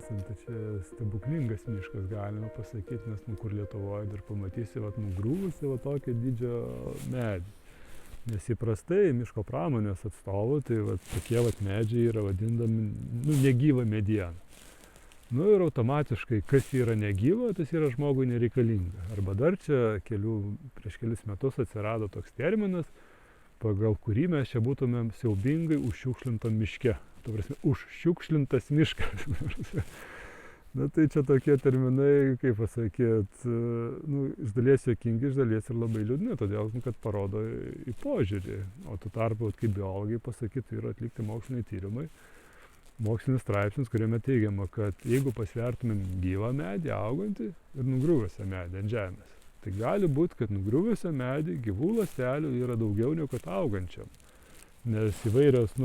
Tai čia stebuklingas miškas, galima pasakyti, nes kur Lietuvoje dar pamatysi nugrūvusi tokio didžio medį. Nes įprastai miško pramonės atstovų, tai tokie medžiai yra vadindami negyva mediena. Ir automatiškai, kas yra negyva, tas yra žmogui nereikalinga. Arba dar čia prieš kelis metus atsirado toks terminas, pagal kurį mes čia būtumėm siaubingai užšiukšlintam miške. Tai prasme, užšiukšlintas miškas. Tai čia tokie terminai, kaip pasakyt, iš dalies juokingi, iš dalies ir labai liūdni, todėl, kad parodo į požiūrį. O tuo tarpu, kaip biologai pasakytų, yra atlikti moksliniai tyrimai, mokslinis straipsnis, kuriame teigiama, kad jeigu pasvertumėm gyvą medį augantį ir nugriuvusią medį ant žemės, tai gali būti, kad nugriuvusią medį gyvų ląstelių yra daugiau negu kad augančiam. Nes įvairios,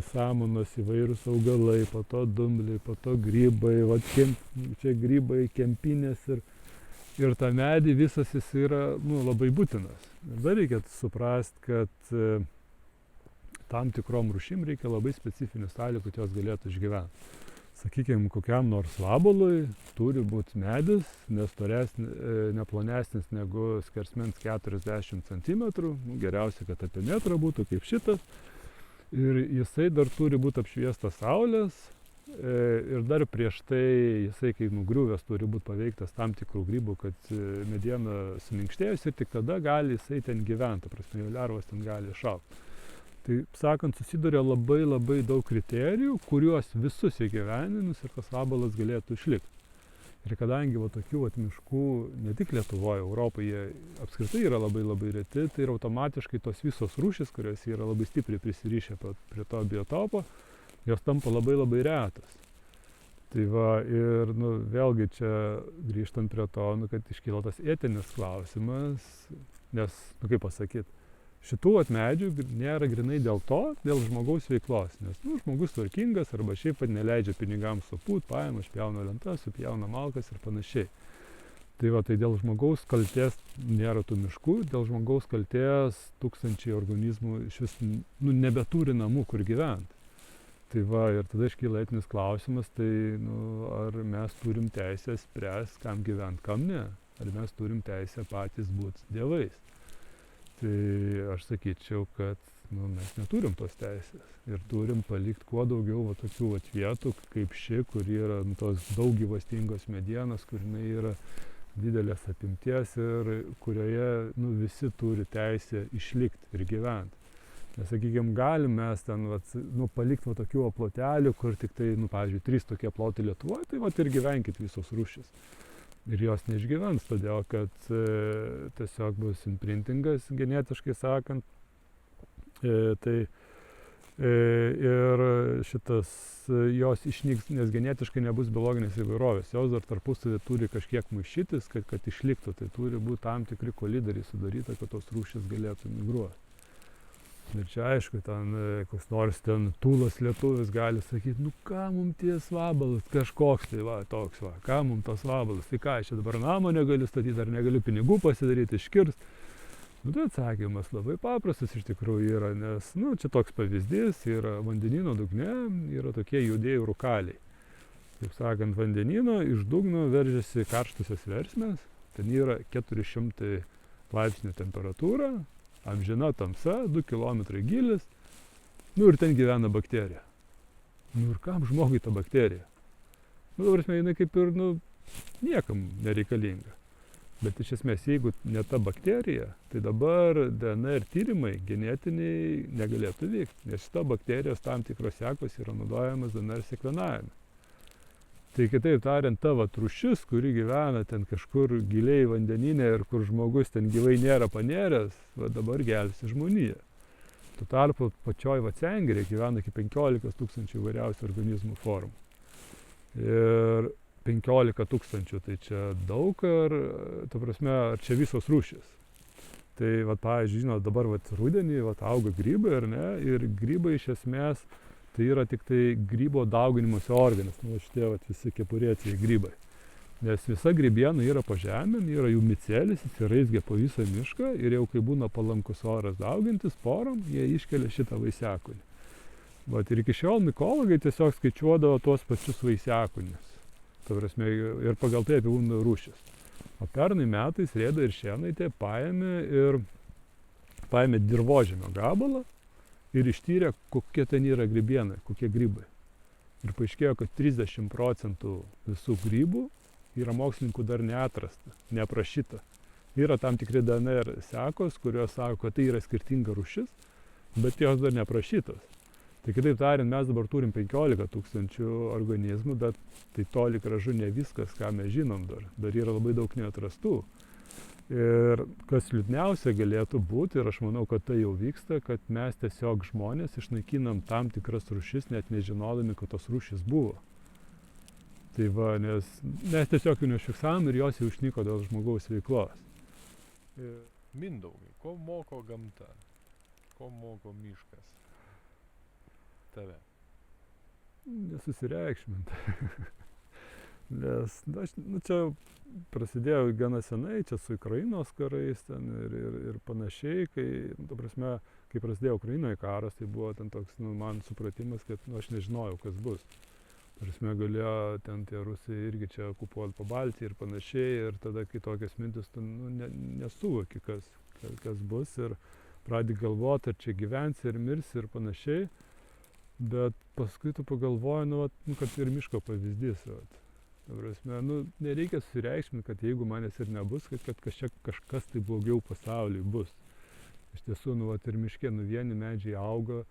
samanos, įvairūs augalai, po to dumbliai, po to grybai, čia grybai, kempinės ir tą medį visas jis yra labai būtinas. Ir dar reikia suprasti, kad tam tikrom rūšim reikia labai specifinių sąlygų, kad jos galėtų išgyventi. Sakykime, kokiam nors vabalui turi būti medis, neplonesnis negu skersmens 40 cm, geriausia, kad apie metrą būtų kaip šitas. Ir jisai dar turi būti apšviestas saulės ir dar prieš tai jisai, kai nugriuvęs, turi būti paveiktas tam tikrų grybų, kad mediena suminkštėjus ir tik tada gali jisai ten gyventi, prasme, jo lervos ten gali išaugti. Tai, sakant, susiduria labai daug kriterijų, kuriuos visus įgyvendinus ir tas vabalas galėtų išlikti. Ir kadangi tokių miškų ne tik Lietuvoje, Europoje, jie apskritai yra labai reti, tai ir automatiškai tos visos rūšys, kurios yra labai stipriai prisirišę prie to biotopo, jos tampa labai retas. Tai ir vėlgi čia grįžtant prie to, kad iškyla tas etinis klausimas, nes, kaip pasakyti, šitų medžių nėra grinai dėl žmogaus veiklos, nes žmogus tvarkingas arba šiaip neleidžia pinigams supūt, paima, išpjauna lentas, supjauna malkas ir panašiai. Tai dėl žmogaus kaltės nėra tų miškų, dėl žmogaus kaltės tūkstančiai organizmų iš vis nebeturi namų, kur gyventi. Ir tada iškyla etinis klausimas, ar mes turim teisę spręsti, kam gyventi, kam ne, ar mes turim teisę patys būti dievais. Tai aš sakyčiau, kad mes neturim tos teisės ir turim palikti kuo daugiau tokių vietų kaip ši, kur yra tos daug gyvastingos medienos, kur jinai yra didelės apimties ir kurioje visi turi teisę išlikti ir gyventi. Nes, sakykime, galim mes ten palikti tokių plotelių, kur tik tai, pavyzdžiui, 3 tokie plotai Lietuvoje, tai ir gyvenkit visos rūšys. Ir jos neišgyvens, todėl kad tiesiog bus imprintingas, genetiškai sakant. Ir jos išnyks, nes genetiškai nebus biologinės įvairovės. Jos dar tarpusavy turi kažkiek maišytis, kad išliktų. Tai turi būti tam tikri kolidoriai sudaryta, kad tos rūšys galėtų migruoti. Ir čia aišku, ten koks nors tūlas lietuvis gali sakyti, ką mums ties vabalas, kažkoks toks, ką mums tas vabalas, tai ką, aš čia dabar namo negaliu statyti, ar negaliu pinigų pasidaryti, iškirst. Tai atsakymas labai paprastas iš tikrųjų yra, nes čia toks pavyzdys, yra vandenyno dugne, yra tokie juodieji rūkaliai. Taip sakant, vandenyno iš dugno veržiasi karštusios versmės, ten yra 400 laipsnių temperatūra, amžina tamsa, 2 km gilis, ir ten gyvena bakterija. Ir kam žmogui ta bakterija? Jinai kaip ir niekam nereikalinga. Bet iš esmės, jeigu ne ta bakterija, tai dabar DNR tyrimai genetiniai negalėtų vykti, nes šita bakterijos tam tikros sekos yra naudojamas DNR sekvenavime. Tai kitaip tariant, ta rūšis, kuri gyvena ten kažkur giliai vandenyne ir kur žmogus ten gyvai nėra panėręs, dabar gelbsti žmoniją. Tuo tarpu pačioj Sengirėje gyvena iki 15 000 įvairiausių organizmų formų. Ir 15 000, tai čia daug, ar čia visos rūšys. Tai, pavyzdžiui, žinot, dabar rudenį auga grybai, ar ne, ir grybai iš esmės tai yra tik tai grybo dauginimosi organas, šitie visi kepurėtieji grybai. Nes visa grybiena yra po žemėm, yra jų micelis, jis raizgia po visą mišką ir jau kai būna palankus oras daugintis porom, jie iškelia šitą vaisiakūnį. Ir iki šiol mikologai tiesiog skaičiuodavo tuos pačius vaisiakūnius. Ta prasme, ir pagal tai apibūdina rūšis. O pernai metais Rėda ir Šėnaitė paėmė dirvožemio gabalą ir ištyrė, kokie ten yra grybienai, kokie grybai. Ir paaiškėjo, kad 30% visų grybų yra mokslininkų dar neatrasta, neaprašyta. Yra tam tikri DNR sekos, kurios sako, kad tai yra skirtinga rūšis, bet jos dar neaprašytos. Tai kitaip tariant, mes dabar turim 15 000 organizmų, bet tai toli gražu ne viskas, ką mes žinom dar. Dar yra labai daug neatrastų. Ir kas liūdniausia galėtų būti, ir aš manau, kad tai jau vyksta, kad mes tiesiog žmonės išnaikinam tam tikras rūšis, net nežinodami, kad tos rūšis buvo. Tai va, nes mes tiesiog jų neužfiksavom ir jos jau išnyko dėl žmogaus veiklos. Mindaugai, ko moko gamta? Ko moko miškas? Tave? Nesusireikšmint. Nes čia prasidėjo gana senai, čia su Ukrainos karais ten ir panašiai, kai prasidėjo Ukrainoje karas, tai buvo ten toks, man supratimas, kad aš nežinojau, kas bus. Prasme, galėjo ten tie rusai irgi čia okupuoti Pabaltį ir panašiai, ir tada, kai tokias mintis, tu nesuvoki, kas bus, ir pradedi galvoti, ar čia gyvensi, ir mirsi, ir panašiai. Bet paskui tu pagalvoji, kad ir miško pavyzdys. Prasme, nereikia susireikšminti, kad jeigu manęs ir nebus, kad kažkas tai blogiau pasaulyje bus. Iš tiesų, ir miške, vieni medžiai auga,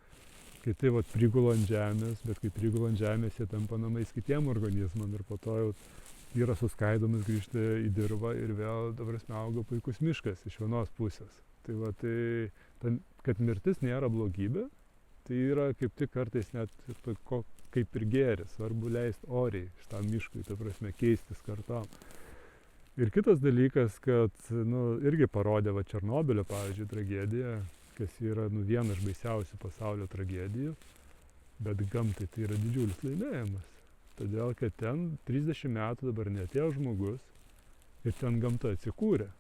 kiti prigula ant žemės, bet kai prigula ant žemės, jie tampa namais kitiem organizmam ir po to jau yra suskaidomas, grįžta į dirvą ir vėl, auga puikus miškas iš vienos pusės. Tai kad mirtis nėra blogybė, tai yra kaip tik kartais net kaip ir gėris, svarbu leisti oriai šitam miškui, keistis kartom. Ir kitas dalykas, kad irgi parodė Černobylio, pavyzdžiui, tragediją, kas yra viena iš baisiausių pasaulio tragedijų, bet gamtai tai yra didžiulis laimėjimas. Todėl, kad ten 30 metų dabar neatėjo žmogus ir ten gamta atsikūrė.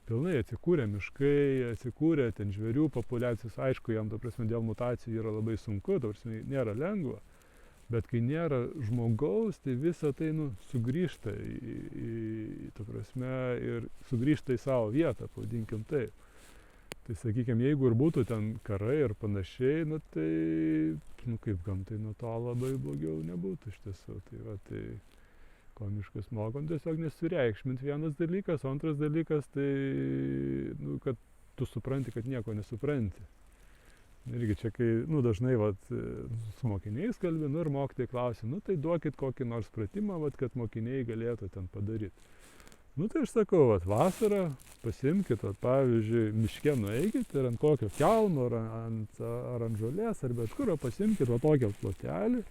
Pilnai atsikūrė miškai, atsikūrė ten žvėrių populiacijos, aišku, jam dėl mutacijų yra labai sunku, nėra lengva, bet kai nėra žmogaus, tai visa tai sugrįžta ir sugrįžta į savo vietą, pavadinkim taip. Tai sakykime, jeigu ir būtų ten karai ir panašiai, tai kaip gamtai nuo to labai blogiau nebūtų iš tiesų. Tai ko miškas mokom, tiesiog nesureikšmint vienas dalykas, o antras dalykas, tai kad tu supranti, kad nieko nesupranti. Irgi čia, kai dažnai su mokiniais kalbi, ir mokytojai klausia, tai duokit kokį nors pratimą, kad mokiniai galėtų ten padaryti. Tai aš sakau, vasarą pasimkit, pavyzdžiui, miške nueikit ir ant kokio kelmo, ar ant žolės, ar bet kur, pasimkit tokią plotelį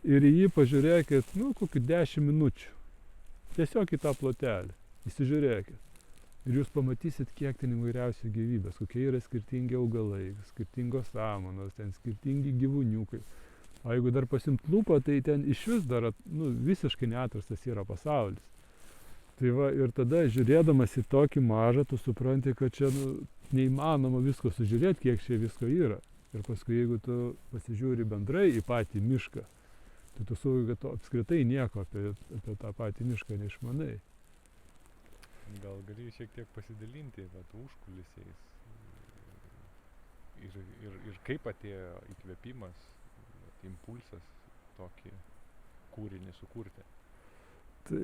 ir į jį pažiūrėkit, kokį 10 minučių. Tiesiog į tą plotelį. Įsižiūrėkit. Ir jūs pamatysit, kiek ten įvairiausių gyvybės, kokie yra skirtingi augalai, skirtingos samanos, ten skirtingi gyvūniukai. O jeigu dar pasimt lupą, tai ten iš vis dar visiškai neatrastas yra pasaulis. Tai ir tada žiūrėdamas į tokį mažą, tu supranti, kad čia neįmanoma visko sužiūrėti, kiek čia visko yra. Ir paskui, jeigu tu pasižiūri bendrai į patį mišką, tai tu suvoki, kad tu apskritai nieko apie tą patį mišką neišmanai. Gal gali šiek tiek pasidalinti užkulisiais ir kaip atėjo įkvėpimas, impulsas tokį kūrinį sukurti? Tai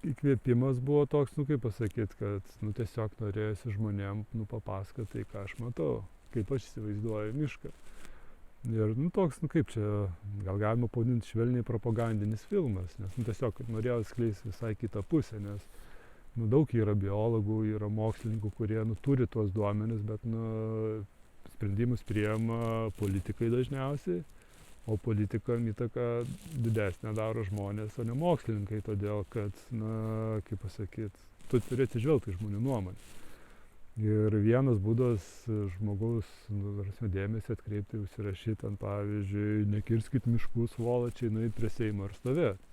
įkvėpimas buvo toks, kaip pasakyti, kad tiesiog norėjusi žmonėm papasakoti tai, ką aš matau, kaip aš įsivaizduoju mišką. Ir toks, kaip čia, gal galima pavadinti švelniai propagandinis filmas, nes tiesiog norėjau skleisti visai kitą pusę, nes daug yra biologų, yra mokslininkų, kurie turi tuos duomenis, bet sprendimus priima politikai dažniausiai. O politikam įtaką didesnę daro žmonės, o ne mokslininkai, todėl kad, kaip pasakyti, tu turi atsižvelgti žmonių nuomonę. Ir vienas būdas žmogaus dėmesį atkreipti, užsirašyti ant, pavyzdžiui, nekirskit miškų svoločiai, nueit prie Seimo ir stovėti.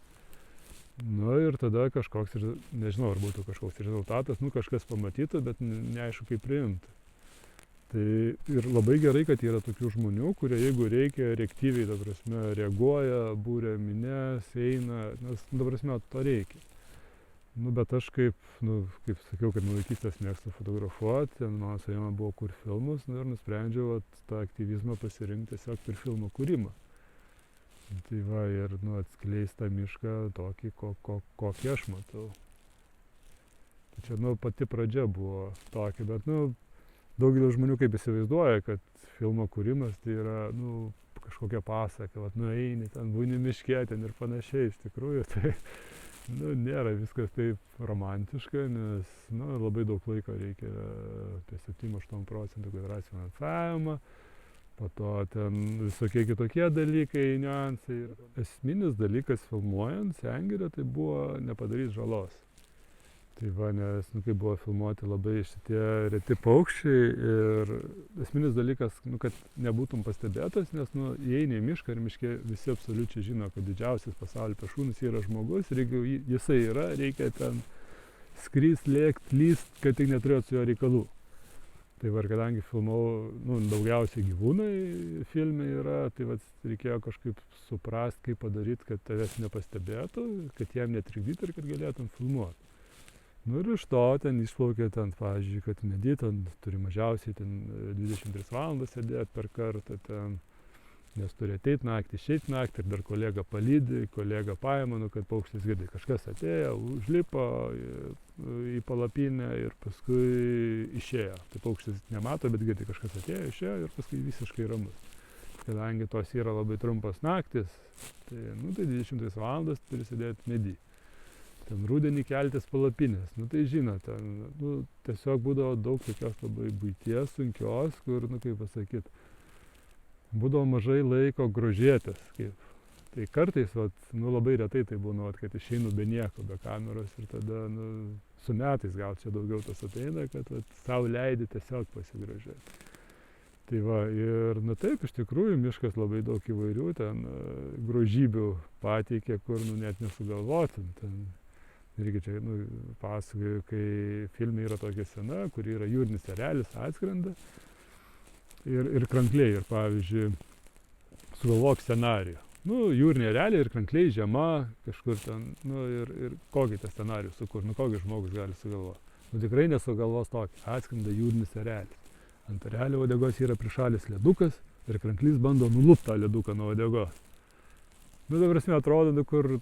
Ir tada kažkoks, nežinau, ar būtų kažkoks rezultatas, kažkas pamatytų, bet neaišku, kaip priimti. Tai ir labai gerai, kad yra tokių žmonių, kurie jeigu reikia, reaktyviai, ta prasme, reaguoja, būrė mines, eina, nes, ta prasme, to reikia. Nu, bet aš kaip sakiau, kad nuo vaikystės mėgstu fotografuoti, ten mano svajonių buvo kur filmus, nu, ir nusprendžiau tą aktyvizmą pasirinkti tiesiog per filmo kūrimą. Tai va, ir atskleist tą mišką tokį, kokį aš matau. Tai čia, pati pradžia buvo tokia, bet, daugelis žmonių kaip įsivaizduoja, kad filmo kūrimas tai yra, kažkokia pasaka, eini ten, būni miške ten ir panašiai, iš tikrųjų, tai, nėra viskas taip romantiška, nes, labai daug laiko reikia, apie 7-8 procentų kvadracijų finansavimą, po to ten visokie kitokie dalykai, niuansai. Esminis dalykas filmuojant Sengirę, tai buvo nepadaryti žalos. Tai va, nes, kai buvo filmuoti labai šitie reti paukščiai ir esminis dalykas, kad nebūtum pastebėtas, nes, įeini į mišką ir miške visi absoliučiai žino, kad didžiausias pasaulio plėšrūnas yra žmogus ir jeigu jisai yra, reikia ten skrist, lėkt, lyst, kad tik neturėt su jo reikalų. Tai va, kadangi filmau, daugiausiai gyvūnai filme yra, tai va, reikėjo kažkaip suprast, kaip padaryti, kad tavęs nepastebėtų, kad jam netrikdytų ir kad galėtum filmuoti. Ir iš to ten išplaukė ten, pavyzdžiui, kad medy ten turi mažiausiai ten 23 valandas sėdėti per kartą ten, nes turi ateit naktį, išeit naktį ir dar kolega palydi, kolega paima, kad paukštis girdi, kažkas atėjo, užlipo į palapinę ir paskui išėjo. Tai paukštis nemato, bet girdi, kažkas atėjo, išėjo ir paskui visiškai ramus. Kadangi tos yra labai trumpas naktis, tai 23 valandas turi sėdėti medy. Ten rudenį keltis palapinės, tai žinot, ten, tiesiog būdavo daug tokios labai buities, sunkios, kur, kaip pasakyt, būdavo mažai laiko grožėtis, kaip. Tai kartais, labai retai tai būna, kad išeinu be nieko, be kameros ir tada, su metais gal čia daugiau tas ateina, kad savo leidi tiesiog pasigrožėti. Tai va, ir, taip, iš tikrųjų, miškas labai daug įvairių, ten grožybių pateikė, kur, net nesugalvotum, ten. Irgi čia, pasakoju, kai filme yra tokia scena, kur yra jūrinis erelis, atskrenda ir krankliai. Ir pavyzdžiui, sugalvok scenarijų. Jūriniai ereliai ir krankliai žiema kažkur ten, ir kokį tą scenarijų sukur, kokį žmogus gali sugalvoti. Tikrai nesugalvos tokį, atskrenda jūrinis erelis. Ant erelio uodegos yra prišalęs ledukas ir kranklys bando nulupti tą leduką nuo uodegos. Ta prasme, atrodo, kur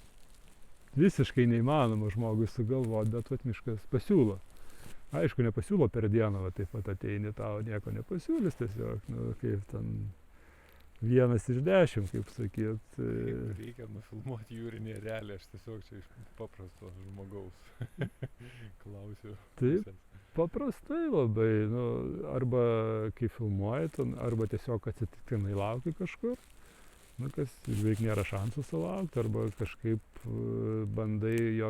visiškai neįmanoma žmogui sugalvoti, bet miškas pasiūlo. Aišku, nepasiūlo per dieną, taip pat ateini tau, nieko nepasiūlys tiesiog, kaip ten 1 iš 10, kaip sakyt. Jeigu reikia nufilmuoti jūrinį erelį, aš tiesiog čia iš paprasto žmogaus klausiu. Taip, paprastai labai, arba kai filmuoji, arba tiesiog atsitiktinai lauki kažkur. Kas beveik nėra šansų sulaukti, arba kažkaip bandai jo,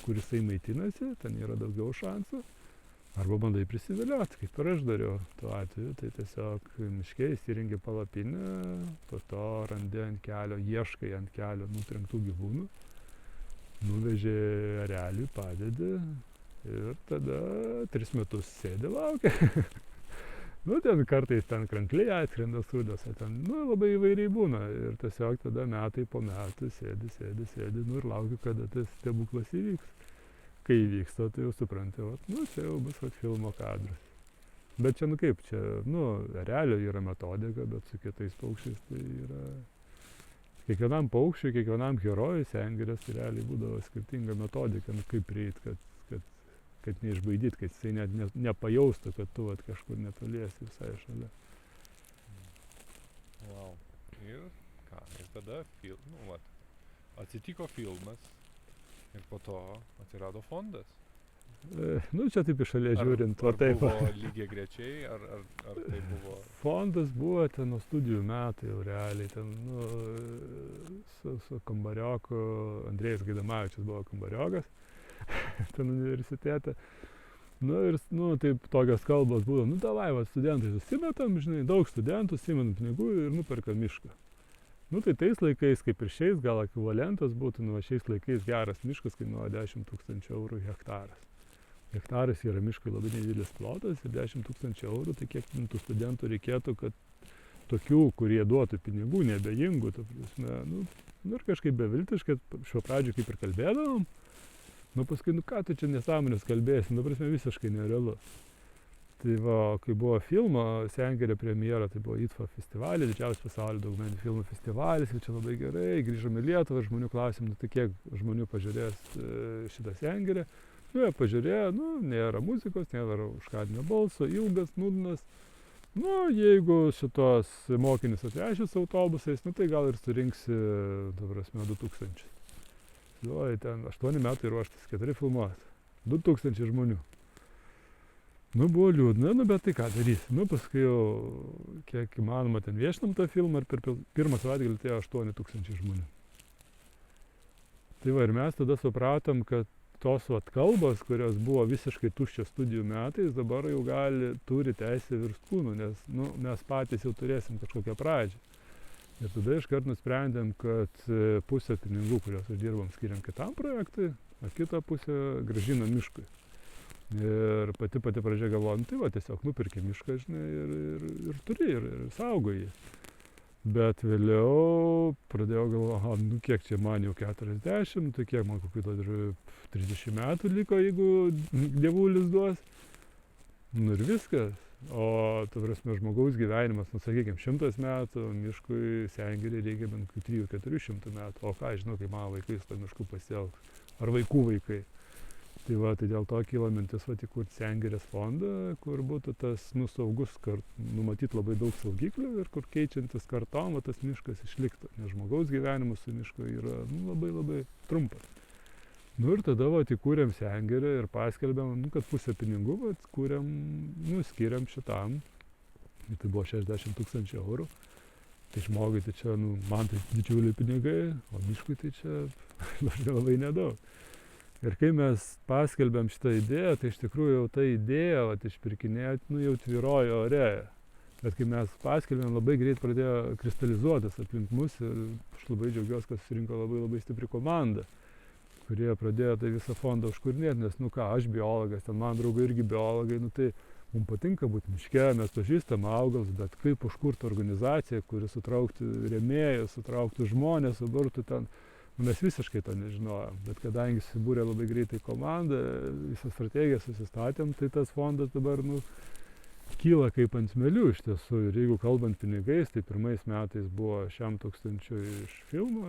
kur jisai maitinasi, ten yra daugiau šansų, arba bandai prisivilioti, kaip ir aš dariau tuo atveju, tai tiesiog miške įsirengi palapinę, po to randi ant kelio, ieškai ant kelio nutrenktų gyvūnų, nuveži erelį, padedi ir tada 3 metus sėdi laukia. Ten kartais ten krankliai atskrenda sūdose, ten, labai įvairiai būna ir tiesiog tada metai po metų sėdi ir laukiu, kada tas stebuklas įvyks. Kai įvyksta, tai jau supranti, čia jau bus filmo kadras. Bet čia, kaip, čia, erelio yra metodika, bet su kitais paukščiais tai yra... Kiekvienam paukščiui, kiekvienam herojui Sengirės realiai būdavo skirtinga metodika, kaip prieiti, kad neišbaidyti, kad jisai net nepajaustų, kad tu kažkur netoliesi visai šalia. Wow. Ir ką? Ir tada atsitiko filmas ir po to atsirado fondas. Čia taip iš šalia žiūrint. Ar buvo lygiai grečiai, ar tai buvo... Fondas buvo ten nuo studijų metai jau realiai. Ten, su kambarioku, Andrėjus Gaidamavičius buvo kambariokas. Ten universitete. Ir, taip tokios kalbos buvo, davai, studentai susimetam, žinai, daug studentų, susimetam pinigų ir nuperkam mišką. Tai tais laikais, kaip ir šiais, gal ekvivalentas būtų, šiais laikais geras miškas kainuoja 10 000 eurų hektaras. Hektaras yra miškui labai nedidelis plotas ir 10 000 eurų, tai kiek tų studentų reikėtų, kad tokių, kurie duotų pinigų, neabejingų, ta prasme, ir kažkaip beviltiškai, šio pradžio kaip ir kalbėdavom, paskui, ką tu čia nesąmonės kalbėsi, prasme, visiškai nerealu. Tai va, kai buvo filmo Sengirė premjera, tai buvo ITFA festivalis, didžiausias pasaulio dokumentinių filmų festivalis, ir čia labai gerai, grįžom į Lietuvą, žmonių klausim, tai kiek žmonių pažiūrės šitą Sengirę. Jie pažiūrėjo, nėra muzikos, nėra užkadinio balso, ilgas, nudnas. Jeigu šitos mokinius atvešis autobusais, tai gal ir surinksi, 2000. Ten 8 metai ruoštis, 4 filmuoti. 2000 žmonių. Buvo liūdna, bet tai ką darysi. Paskui jau, kiek įmanoma, ten viešinam tą filmą ir per pirmą savaitgalį atėjo 8000 žmonių. Tai va, ir mes tada supratom, kad tos kalbos, kurios buvo visiškai tuščios studijų metais, dabar jau turi teisę virst kūnų, nes mes patys jau turėsim kažkokią pradžią. Ir tada iškart nusprendėm, kad pusę pinigų, kuriuos uždirbam, skiriam kitam projektui, o kitą pusę grąžinam miškui. Ir pati pradžia galvojom, tai va, tiesiog nupirki mišką, žinai, ir turi, ir saugo jį. Bet vėliau pradėjau galvoti, kiek čia man jau 40, tai kiek man kokių 30 metų liko, jeigu dievulis duos. Ir viskas. O, ta prasme, žmogaus gyvenimas, sakykime, 100 metų, miškui Sengirei reikia bent 300-400 metų. O ką, žinau, kai mano vaikai su to mišku pasielgs. Ar vaikų vaikai. Tai va, tai dėl to kyla mintis įkurti Sengirės fondą, kur būtų tas saugus, numatyti labai daug saugiklių ir kur keičiantis kartom, tas miškas išliktų. Nes žmogaus gyvenimas su mišku yra labai labai trumpas. Ir tada įkūrėm Sengirę ir paskelbėm, kad pusę pinigų skiriam šitam. Tai buvo 60 000 eurų. Tai žmogui tai čia, man tai didžiuliai pinigai, o miškui tai čia labai nedaug. Ir kai mes paskelbėm šitą idėją, tai iš tikrųjų jau ta idėja išpirkinėti jau tvyrojo ore. Bet kai mes paskelbėm, labai greit pradėjo kristalizuotis aplink mus ir aš labai džiaugiuosi, kad susirinko labai stipri komanda, kurie pradėjo tai visą fondą užkūrinėti, nes aš biologas, ten man draugai irgi biologai, tai mums patinka būti miške, mes pažįstam augalus, bet kaip užkurti organizaciją, kuri sutrauktų rėmėjus, sutrauktų žmonės, suburtų ten. Mes visiškai to nežinojom, bet kadangi susibūrė labai greitai komanda, visą strategiją susistatėm, tai tas fondas dabar kyla kaip ant smėlių iš tiesų. Ir jeigu kalbant pinigais, tai pirmais metais buvo 100 000 iš filmo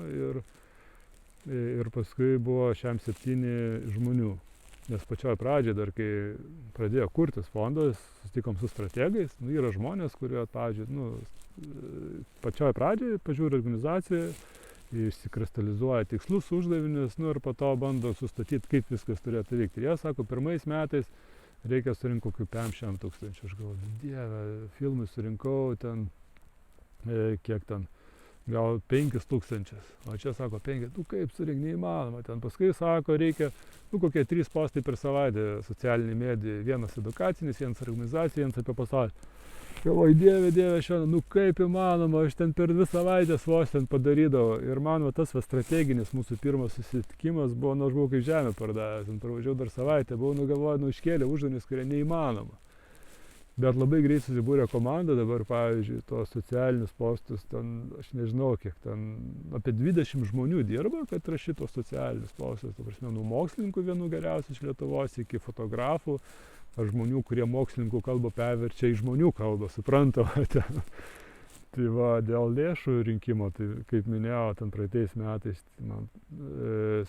ir paskui buvo 7 žmonių. Nes pačioj pradžiai dar, kai pradėjo kurtis fondas, susitikom su strategais, yra žmonės, kurie, pačioj pradžiai pažiūri organizaciją, išsikristalizuoja tikslus, uždavinius, ir po to bando sustatyti, kaip viskas turėtų vykti. Ir jie sako, pirmais metais reikia surinkti kokių 500 000. Aš galvoju, dieve, filmui surinkau ten, kiek ten, gal 5 000. O čia sako 5, kaip surinkti, neįmanoma. Ten paskui sako, reikia, kokie 3 postai per savaitę socialinį mediją, vienas edukacinis, vienas organizacija, vienas apie pasaulį. Galvoju, dieve, šiandien, kaip įmanoma, aš ten per 2 savaitės vos ten padarydavau. Ir man tas strateginis mūsų pirmas susitikimas buvo, aš buvau kaip žemę pardavęs, ten pravažiavau dar savaitę, buvau galvoju, iškėlė uždavinius, kurie neįmanoma. Bet labai greit susibūrė komanda, dabar, pavyzdžiui, tos socialinius postus, ten, aš nežinau, kiek ten, apie 20 žmonių dirba, kad rašytų tos socialinius postus, ta prasme, nuo mokslininkų vienų geriausių iš Lietuvos iki fotografų, ar žmonių, kurie mokslininkų kalbą perverčia į žmonių kalbą, suprantama. Tai va, dėl lėšų rinkimo, tai kaip minėjau, ten praeitais metais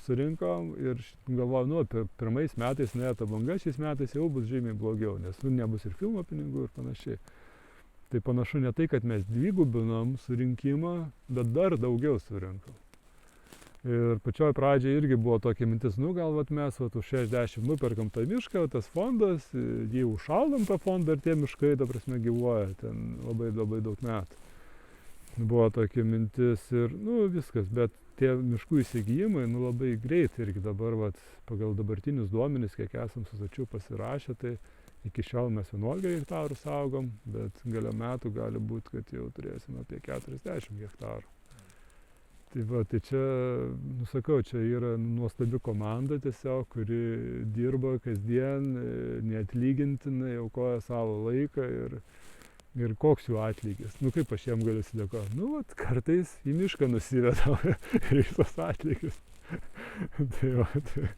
surinkom ir galvoju, pirmais metais nuėjo ta banga, šiais metais jau bus žymiai blogiau, nes nebus ir filmo pinigų ir panašiai. Tai panašu ne tai, kad mes dvigubinom surinkimą, bet dar daugiau surinkom. Ir pačioj pradžiai irgi buvo tokia mintis, gal mes už 60 nuperkam tą mišką, tas fondas, jį užšaldom tą fondą ir tie miškai, ta prasme, gyvuoja ten labai daug metų. Buvo tokia mintis ir, viskas, bet tie miškų įsigijimai, labai greit irgi dabar, pagal dabartinius duomenis, kiek esam sutarčių pasirašę, tai iki šiol mes 11 hektarų saugom, bet gale metų gali būti, kad jau turėsim apie 40 hektarų. Tai va, tai čia, nusakau, čia yra nuostabi komanda tiesiog, kuri dirba kasdien, neatlygintinai, aukoja savo laiką ir koks jų atlygis. Nu kaip aš jiem galiu atsidėkoti? Nu, vat, kartais į mišką nusivedau ir visos atlygis. Tai va, tai.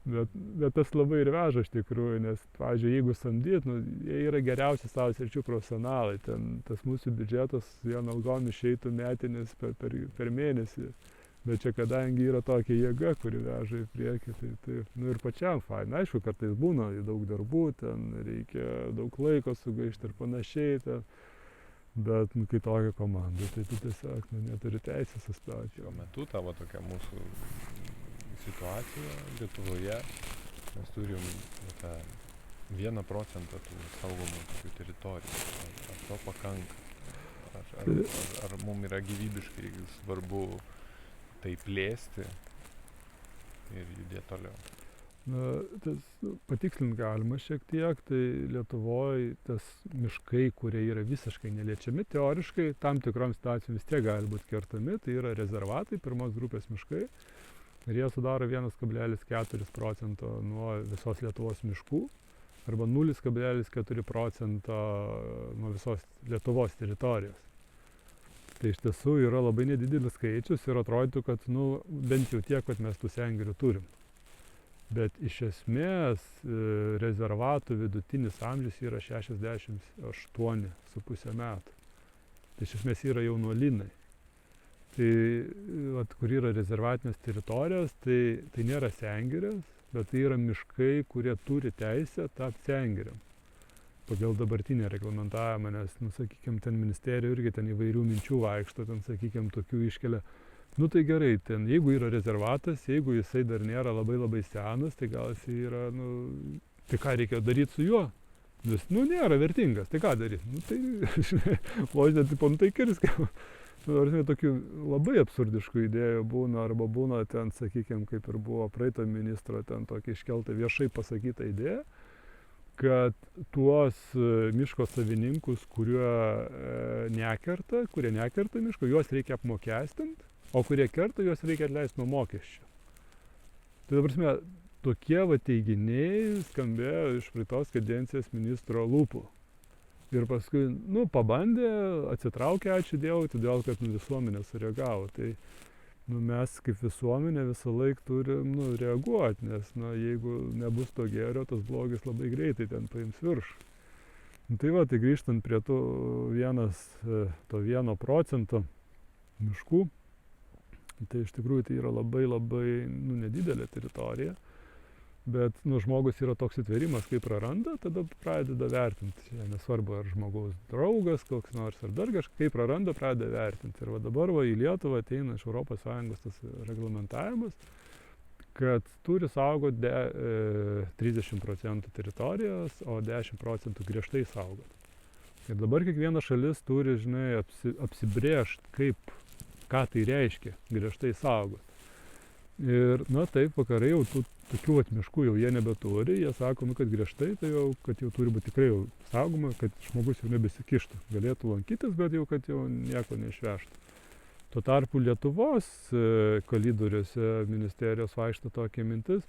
Bet tas labai ir veža iš tikrųjų, nes, pavyzdžiui, jeigu samdyt, nu, jie yra geriausi savo sričių profesionalai. Ten tas mūsų biudžetas vien algom išeitų metinis per mėnesį. Bet čia kadangi yra tokia jėga, kuri veža į priekį, tai nu ir pačiam faina. Aišku, kartais būna daug darbų, ten reikia daug laiko sugaišti ir panašiai. Ten. Bet nu, kai tokia komanda, tai tu tiesiog neturi teisės sustoti. Šiuo metu tavo tokia mūsų situacija Lietuvoje, mes turim tą 1% tų saugomų tokių teritorijų. Ar to pakanka? Ar mums yra gyvybiškai svarbu tai plėsti ir judėti toliau? Na, patikslint galima šiek tiek, tai Lietuvoje tas miškai, kurie yra visiškai neliečiami, teoriškai tam tikrom situacijom vis tiek gali būti kertami, tai yra rezervatai, pirmos grupės miškai. Ir jie sudaro 1,4% nuo visos Lietuvos miškų arba 0,4% nuo visos Lietuvos teritorijos. Tai iš tiesų yra labai nedidelis skaičius ir atrodytų, kad nu, bent jau tiek, kad mes tų sengirių turim. Bet iš esmės rezervatų vidutinis amžius yra 68,5 metų. Tai iš esmės yra jaunuolynai. Tai, vat, kur yra rezervatinės teritorijos, tai nėra sengirės, bet tai yra miškai, kurie turi teisę tapti sengiriam. Pagal dabartinę reglamentavimą, nes, nu, sakykime, ten ministerija irgi ten įvairių minčių vaikšto, ten, sakykime, tokių iškelia. Nu tai gerai, ten, jeigu yra rezervatas, jeigu jisai dar nėra labai senas, tai gal jisai yra, nu, tai ką reikia daryti su juo? Jis, nu, nėra vertingas, tai ką daryti? Nu, tai, žinai, vos net, nu, tai kirskim. Tokių labai absurdiškų idėjų būna, arba būna ten, sakykime, kaip ir buvo praeito ministro, ten tokia iškelta viešai pasakyta idėja, kad tuos miško savininkus, kurie nekerta miško, juos reikia apmokestinti, o kurie kerta, juos reikia atleisti nuo mokesčių. Tai dabar, tokie va teiginiai skambėjo iš praeitos kadencijos ministro lūpų. Ir paskui, nu, pabandė, atsitraukė, ačiū Dievui, todėl, kad visuomenė sureagavo. Tai nu, mes kaip visuomenė visą laiką turim reaguoti, nes jeigu nebus to gėrio, tas blogis labai greitai ten paims viršų. Nu, tai va, tai grįžtant prie to 1% miškų, tai iš tikrųjų tai yra labai nedidelė teritorija. Bet žmogus yra toks atverimas, kai praranda, tada pradeda vertinti. Nesvarbu, ar žmogaus draugas, koks nors, ar dar kažkaip, kai praranda, pradeda vertinti. Ir va dabar į Lietuvą ateina iš ES tas reglamentavimas, kad turi saugoti 30% teritorijos, o 10% griežtai saugoti. Ir dabar kiekviena šalis turi, žinai, apsibrėžti, ką tai reiškia griežtai saugoti. Ir, na taip, vakarai jau tokių miškų jau jie nebeturi, jie sako, kad griežtai, tai jau, kad jau turi būti tikrai jau saugoma, kad žmogus jau nebesikištų. Galėtų lankytis, bet jau, kad jau nieko neišvežtų. Tuo tarpu Lietuvos koridoriuose ministerijos vaikšto tokia mintis,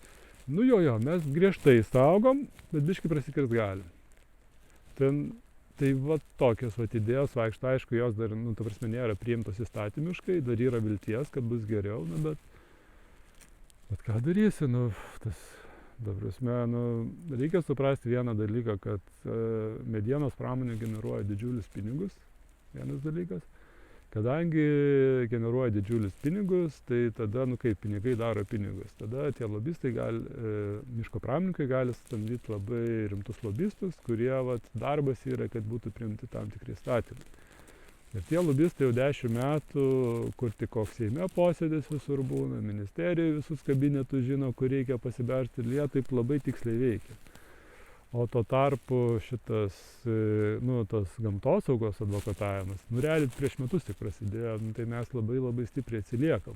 nu jo, mes griežtai saugom, bet biškai prasikirst galim. Tai va tokios idėjos vaikšto, aišku, jos dar, ta prasme, nėra priimtos įstatymiškai, dar yra vilties, kad bus geriau, bet ką darysi, reikia suprasti vieną dalyką, kad medienos pramonė generuoja didžiulius pinigus, vienas dalykas. Kadangi generuoja didžiulius pinigus, tai tada, kaip pinigai daro pinigus, tada tie lobistai miško pramonininkai gali samdyti labai rimtus lobistus, kurie darbas yra, kad būtų priimti tam tikri įstatymai. Ir tie lobistai jau 10 metų, kur tik koks Seime posėdis visur būna, ministerijoje visus kabinetus žino, kur reikia pasibelsti, ir jie taip labai tiksliai veikia. O tuo tarpu šitas, tas gamtosaugos advokatavimas, realiai prieš metus tik prasidėjo, tai mes labai stipriai atsiliekam.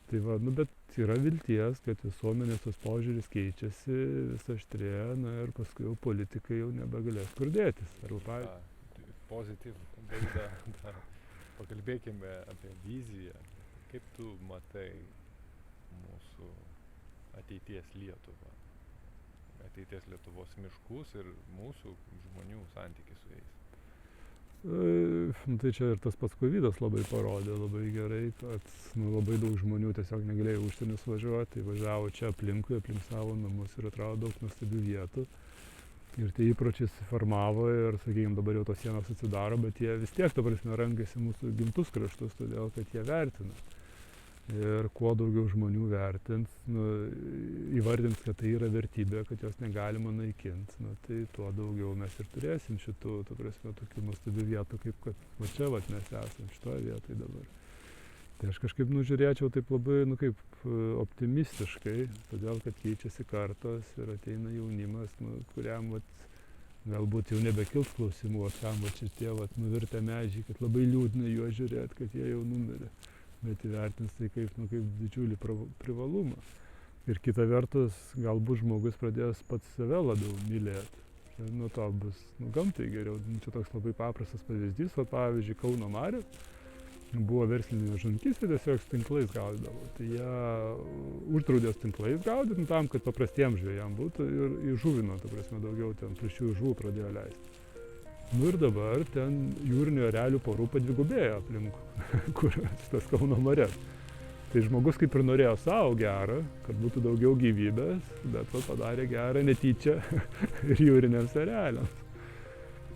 Tai va, bet yra vilties, kad visuomenės tas požiūris keičiasi, vis aštrėja, ir paskui jau politikai jau nebegalės kur dėtis. Pozityv. Pakalbėkime apie viziją. Kaip tu matai mūsų ateities Lietuvą? Ateities Lietuvos miškus ir mūsų žmonių santykį su jais. Tai čia ir tas pats Covidas labai parodė labai gerai, kad labai daug žmonių tiesiog negalėjo užsienius važiuoti, važiavo čia aplink savo namus ir atrado daug nuostabių vietų. Ir tie įpročiai susiformavo ir, sakykime, dabar jau tos sienos atsidaro, bet jie vis tiek, ta prasme, rankasi mūsų gimtus kraštus, todėl kad jie vertina. Ir kuo daugiau žmonių vertins, įvardins, kad tai yra vertybė, kad jos negalima naikinti, tai tuo daugiau mes ir turėsim šitų, ta prasme, tokių nuostabių vietų, kaip kad va čia vat mes esam šitoje vietoje dabar. Tai aš kažkaip žiūrėčiau taip labai, kaip optimistiškai, todėl kad keičiasi kartos ir ateina jaunimas, kuriam galbūt jau nebekils klausimų, kam šitie nuvirtę medžiai, kad labai liūdna juos žiūrėti, kad jie jau numirė. Bet įvertins tai kaip didžiulį privalumą. Ir kita vertus, galbūt žmogus pradės pats save labiau mylėti. Ir nuo to bus gamtai geriau. Čia toks labai paprastas pavyzdys, pavyzdžiui, Kauno marios buvo verslinė žuvininkystė, tiesiog tinklais gaudydavo. Tai jie uždraudė tinklais gaudyti tam, kad paprastiems žvejams būtų ir įžuvino, ta prasme, daugiau ten plėšriųjų žuvų pradėjo leisti. Ir dabar ten jūrinių erelių porų padvigubėjo aplink, kur tas Kauno marias. Tai žmogus kaip ir norėjo savo gerą, kad būtų daugiau gyvybės, bet padarė gerą netyčia ir jūriniams ereliams.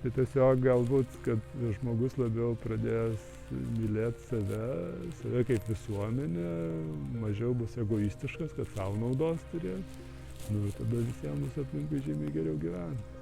Tai tiesiog galbūt, kad žmogus labiau pradės mylėti save kaip visuomenę, mažiau bus egoistiškas, kad savo naudos turės. Ir tada visiems bus aplinkui žymiai geriau gyventi.